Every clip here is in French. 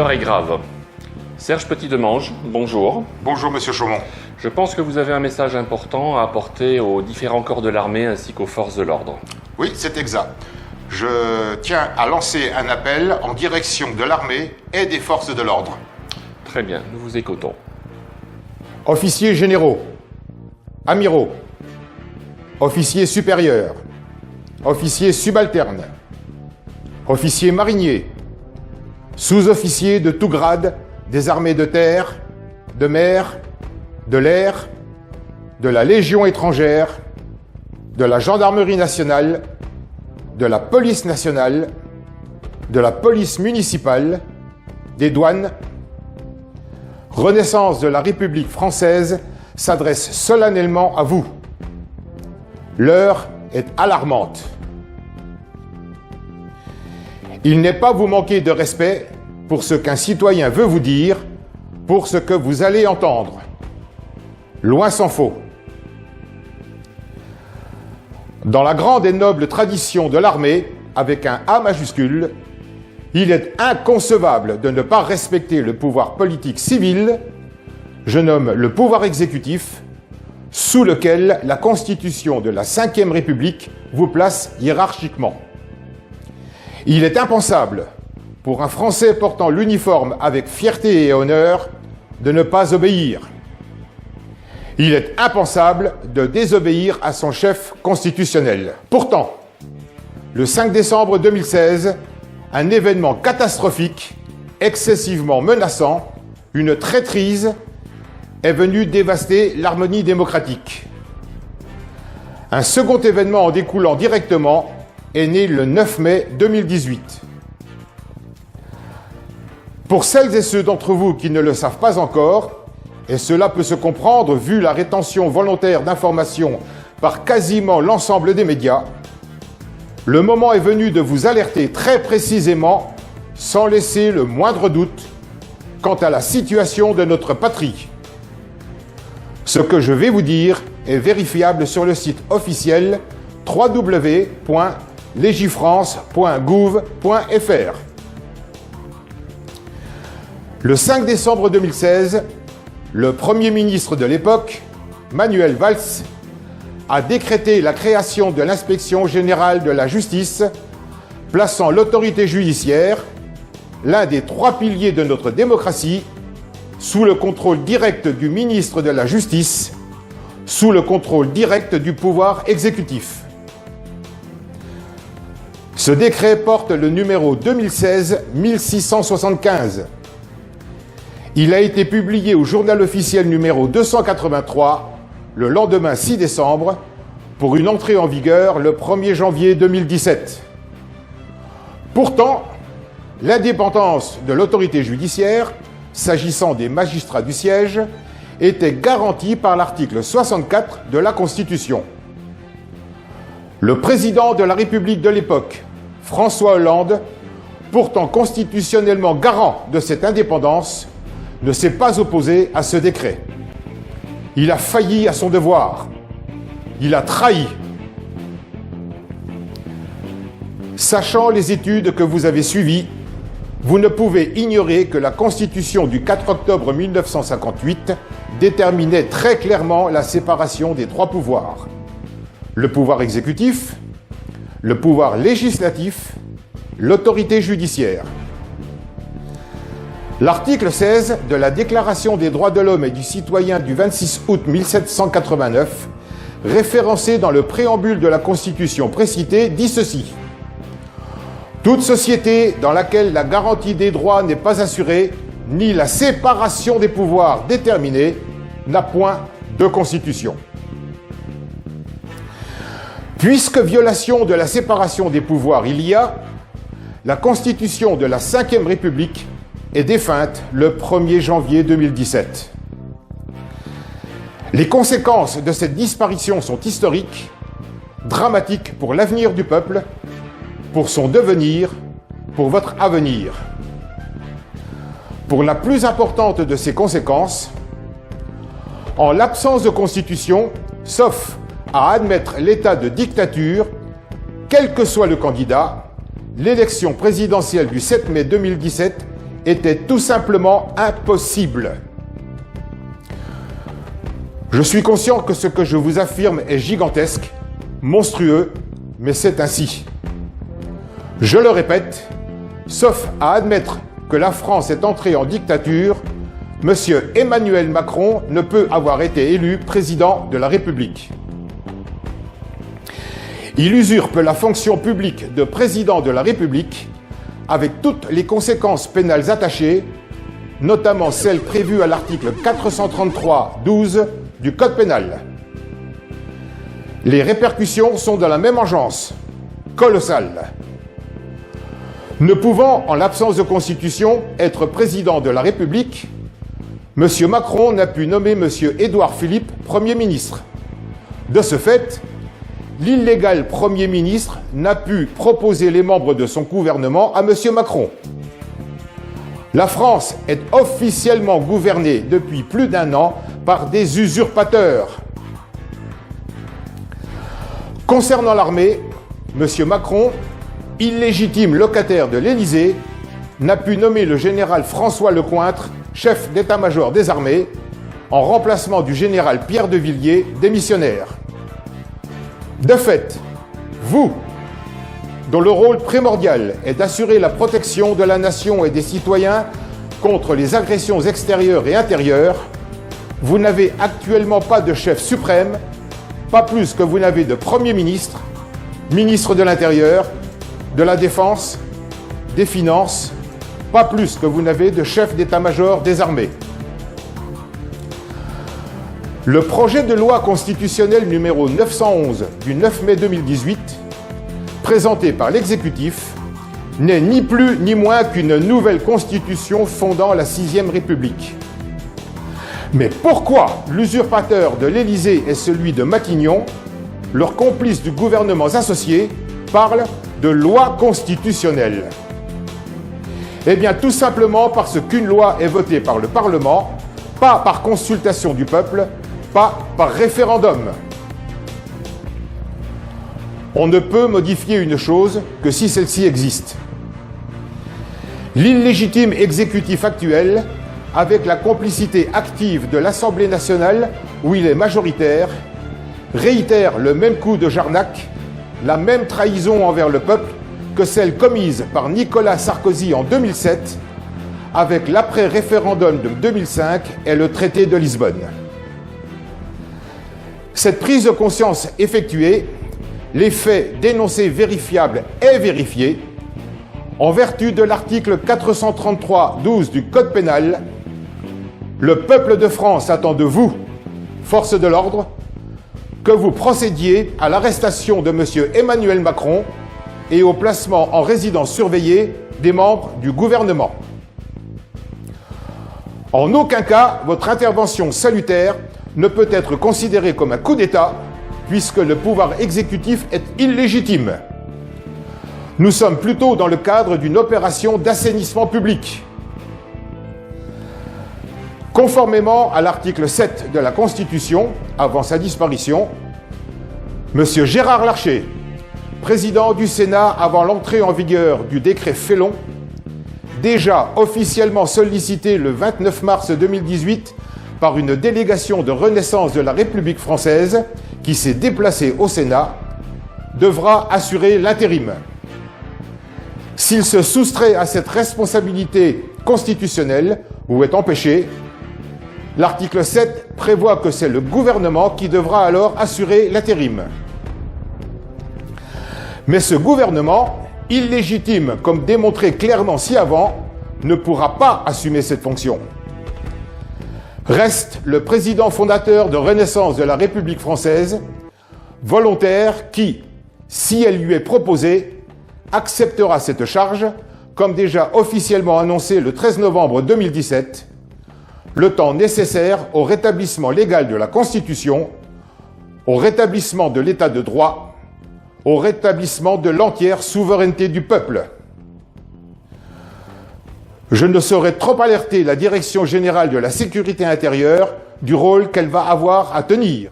L'heure est grave. Serge Petit-Demange, bonjour. Bonjour Monsieur Chaumont. Je pense que vous avez un message important à apporter aux différents corps de l'armée ainsi qu'aux forces de l'ordre. Oui, c'est exact. Je tiens à lancer un appel en direction de l'armée et des forces de l'ordre. Très bien, nous vous écoutons. Officiers généraux, amiraux, officiers supérieurs, officiers subalternes, officiers mariniers, sous-officiers de tout grade des armées de terre, de mer, de l'air, de la Légion étrangère, de la Gendarmerie nationale, de la Police nationale, de la Police municipale, des douanes. Renaissance de la République française s'adresse solennellement à vous. L'heure est alarmante. Il n'est pas vous manquer de respect pour ce qu'un citoyen veut vous dire, pour ce que vous allez entendre. Loin s'en faut. Dans la grande et noble tradition de l'armée, avec un A majuscule, il est inconcevable de ne pas respecter le pouvoir politique civil, je nomme le pouvoir exécutif, sous lequel la Constitution de la Ve République vous place hiérarchiquement. Il est impensable, pour un Français portant l'uniforme avec fierté et honneur, de ne pas obéir. Il est impensable de désobéir à son chef constitutionnel. Pourtant, le 5 décembre 2016, un événement catastrophique, excessivement menaçant, une traîtrise, est venu dévaster l'harmonie démocratique. Un second événement en découlant directement est né le 9 mai 2018. Pour celles et ceux d'entre vous qui ne le savent pas encore, et cela peut se comprendre vu la rétention volontaire d'informations par quasiment l'ensemble des médias, le moment est venu de vous alerter très précisément, sans laisser le moindre doute, quant à la situation de notre patrie. Ce que je vais vous dire est vérifiable sur le site officiel www.legifrance.gouv.fr. Le 5 décembre 2016, le Premier ministre de l'époque, Manuel Valls, a décrété la création de l'Inspection générale de la justice, plaçant l'autorité judiciaire, l'un des 3 piliers de notre démocratie, sous le contrôle direct du ministre de la Justice, sous le contrôle direct du pouvoir exécutif. Ce décret porte le numéro 2016-1675. Il a été publié au journal officiel numéro 283 le lendemain 6 décembre pour une entrée en vigueur le 1er janvier 2017. Pourtant, l'indépendance de l'autorité judiciaire, s'agissant des magistrats du siège, était garantie par l'article 64 de la Constitution. Le président de la République de l'époque, François Hollande, pourtant constitutionnellement garant de cette indépendance, ne s'est pas opposé à ce décret. Il a failli à son devoir. Il a trahi. Sachant les études que vous avez suivies, vous ne pouvez ignorer que la Constitution du 4 octobre 1958 déterminait très clairement la séparation des 3 pouvoirs. Le pouvoir exécutif, le pouvoir législatif, l'autorité judiciaire. L'article 16 de la Déclaration des droits de l'homme et du citoyen du 26 août 1789, référencé dans le préambule de la Constitution précitée, dit ceci. Toute société dans laquelle la garantie des droits n'est pas assurée, ni la séparation des pouvoirs déterminée, n'a point de constitution. Puisque violation de la séparation des pouvoirs il y a, la Constitution de la Ve République est défunte le 1er janvier 2017. Les conséquences de cette disparition sont historiques, dramatiques pour l'avenir du peuple, pour son devenir, pour votre avenir. Pour la plus importante de ces conséquences, en l'absence de constitution, sauf à admettre l'état de dictature, quel que soit le candidat, l'élection présidentielle du 7 mai 2017 était tout simplement impossible. Je suis conscient que ce que je vous affirme est gigantesque, monstrueux, mais c'est ainsi. Je le répète, sauf à admettre que la France est entrée en dictature, M. Emmanuel Macron ne peut avoir été élu président de la République. Il usurpe la fonction publique de président de la République avec toutes les conséquences pénales attachées, notamment celles prévues à l'article 433-12 du Code pénal. Les répercussions sont de la même engeance, colossales. Ne pouvant, en l'absence de constitution, être président de la République, M. Macron n'a pu nommer M. Édouard Philippe Premier ministre. De ce fait, l'illégal Premier ministre n'a pu proposer les membres de son gouvernement à M. Macron. La France est officiellement gouvernée depuis plus d'1 an par des usurpateurs. Concernant l'armée, M. Macron, illégitime locataire de l'Élysée, n'a pu nommer le général François Lecointre, chef d'état-major des armées, en remplacement du général Pierre de Villiers, démissionnaire. De fait, vous, dont le rôle primordial est d'assurer la protection de la nation et des citoyens contre les agressions extérieures et intérieures, vous n'avez actuellement pas de chef suprême, pas plus que vous n'avez de Premier ministre, ministre de l'Intérieur, de la Défense, des Finances, pas plus que vous n'avez de chef d'état-major des armées. Le projet de loi constitutionnelle numéro 911 du 9 mai 2018, présenté par l'exécutif, n'est ni plus ni moins qu'une nouvelle constitution fondant la 6e République. Mais pourquoi l'usurpateur de l'Élysée et celui de Matignon, leurs complices du gouvernement associé, parlent de loi constitutionnelle? Eh bien, tout simplement parce qu'une loi est votée par le Parlement, pas par consultation du peuple, pas par référendum. On ne peut modifier une chose que si celle-ci existe. L'illégitime exécutif actuel, avec la complicité active de l'Assemblée nationale, où il est majoritaire, réitère le même coup de Jarnac, la même trahison envers le peuple que celle commise par Nicolas Sarkozy en 2007, avec l'après-référendum de 2005 et le traité de Lisbonne. Cette prise de conscience effectuée, les faits dénoncés vérifiables et vérifiés, en vertu de l'article 433-12 du Code pénal, le peuple de France attend de vous, forces de l'ordre, que vous procédiez à l'arrestation de M. Emmanuel Macron et au placement en résidence surveillée des membres du gouvernement. En aucun cas, votre intervention salutaire ne peut être considérée comme un coup d'État, puisque le pouvoir exécutif est illégitime. Nous sommes plutôt dans le cadre d'une opération d'assainissement public. Conformément à l'article 7 de la Constitution, avant sa disparition, M. Gérard Larcher, président du Sénat avant l'entrée en vigueur du décret Félon, déjà officiellement sollicité le 29 mars 2018 par une délégation de Renaissance de la République française qui s'est déplacée au Sénat, devra assurer l'intérim. S'il se soustrait à cette responsabilité constitutionnelle ou est empêché, l'article 7 prévoit que c'est le gouvernement qui devra alors assurer l'intérim. Mais ce gouvernement, illégitime comme démontré clairement ci-avant, ne pourra pas assumer cette fonction. Reste le président fondateur de Renaissance de la République française, volontaire qui, si elle lui est proposée, acceptera cette charge, comme déjà officiellement annoncé le 13 novembre 2017, le temps nécessaire au rétablissement légal de la Constitution, au rétablissement de l'état de droit, au rétablissement de l'entière souveraineté du peuple. Je ne saurais trop alerter la Direction générale de la sécurité intérieure du rôle qu'elle va avoir à tenir,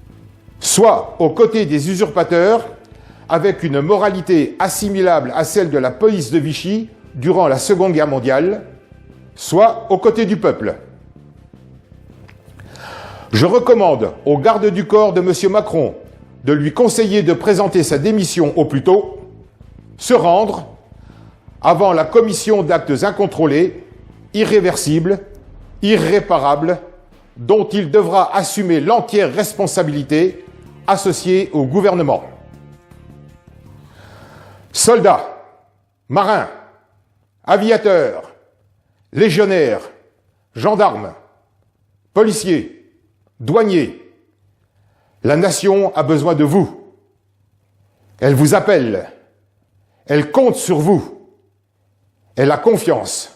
soit aux côtés des usurpateurs, avec une moralité assimilable à celle de la police de Vichy durant la Seconde Guerre mondiale, soit aux côtés du peuple. Je recommande au garde du corps de M. Macron de lui conseiller de présenter sa démission au plus tôt, se rendre avant la commission d'actes incontrôlés, irréversibles, irréparables, dont il devra assumer l'entière responsabilité associée au gouvernement. Soldats, marins, aviateurs, légionnaires, gendarmes, policiers, douaniers, la nation a besoin de vous. Elle vous appelle. Elle compte sur vous. Elle a confiance.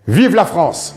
Vive la France!